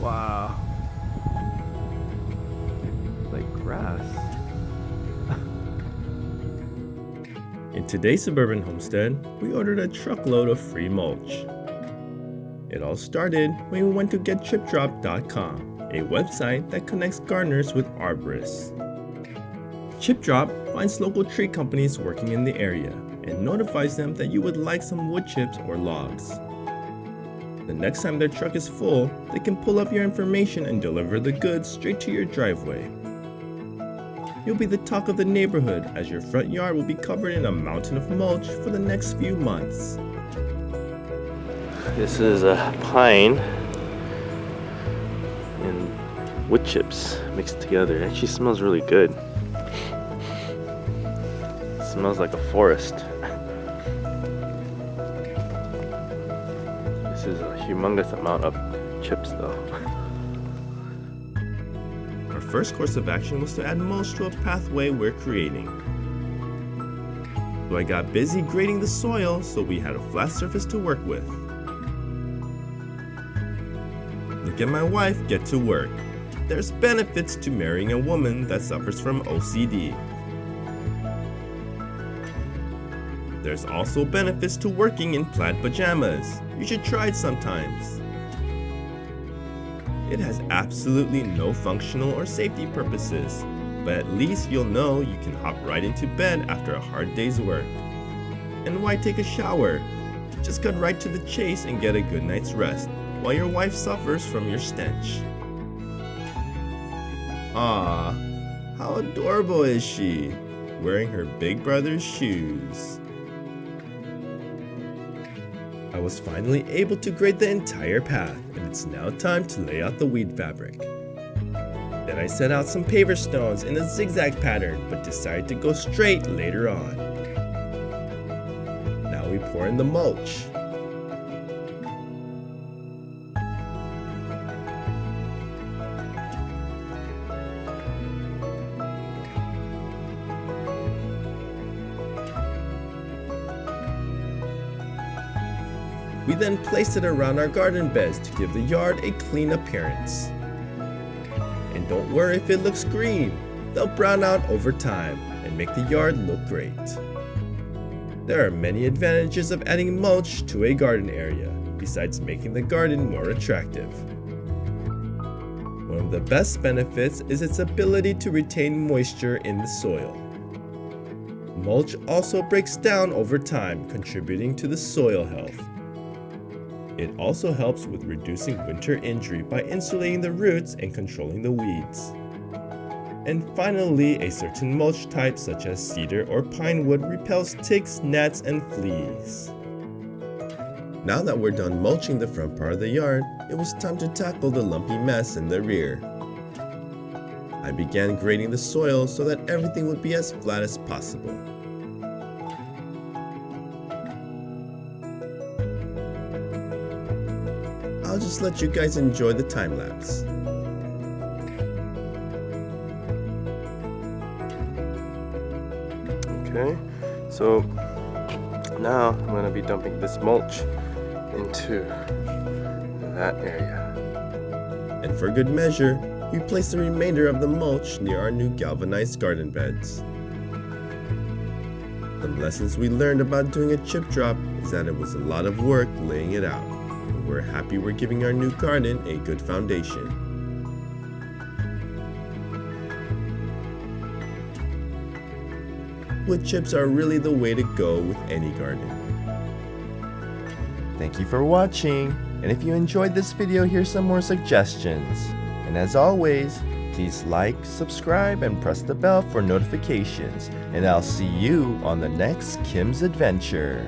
Wow. Like grass. In today's Suburban Homestead, we ordered a truckload of free mulch. It all started when we went to getchipdrop.com, a website that connects gardeners with arborists. ChipDrop finds local tree companies working in the area and notifies them that you would like some wood chips or logs. The next time their truck is full, they can pull up your information and deliver the goods straight to your driveway. You'll be the talk of the neighborhood as your front yard will be covered in a mountain of mulch for the next few months. This is a pine and wood chips mixed together. It actually smells really good. It smells like a forest. This is a humongous amount of chips though. Our first course of action was to add mulch to a pathway we're creating. So I got busy grading the soil so we had a flat surface to work with. Look at my wife get to work. There's benefits to marrying a woman that suffers from OCD. There's also benefits to working in plaid pajamas. You should try it sometimes. It has absolutely no functional or safety purposes, but at least you'll know you can hop right into bed after a hard day's work. And why take a shower? Just cut right to the chase and get a good night's rest, while your wife suffers from your stench. Ah, how adorable is she, wearing her big brother's shoes. I was finally able to grade the entire path, and it's now time to lay out the weed fabric. Then I set out some paver stones in a zigzag pattern, but decided to go straight later on. Now we pour in the mulch. We then placed it around our garden beds to give the yard a clean appearance. And don't worry if it looks green, they'll brown out over time and make the yard look great. There are many advantages of adding mulch to a garden area, besides making the garden more attractive. One of the best benefits is its ability to retain moisture in the soil. Mulch also breaks down over time, contributing to the soil health. It also helps with reducing winter injury by insulating the roots and controlling the weeds. And finally, a certain mulch type such as cedar or pine wood repels ticks, gnats, and fleas. Now that we're done mulching the front part of the yard, it was time to tackle the lumpy mess in the rear. I began grading the soil so that everything would be as flat as possible. I'll just let you guys enjoy the time lapse. Okay, so now I'm going to be dumping this mulch into that area. And for good measure, we place the remainder of the mulch near our new galvanized garden beds. Some lessons we learned about doing a chip drop is that it was a lot of work laying it out. We're happy we're giving our new garden a good foundation. Wood chips are really the way to go with any garden. Thank you for watching, and if you enjoyed this video, here's some more suggestions. And as always, please like, subscribe, and press the bell for notifications, and I'll see you on the next Kim's Adventure.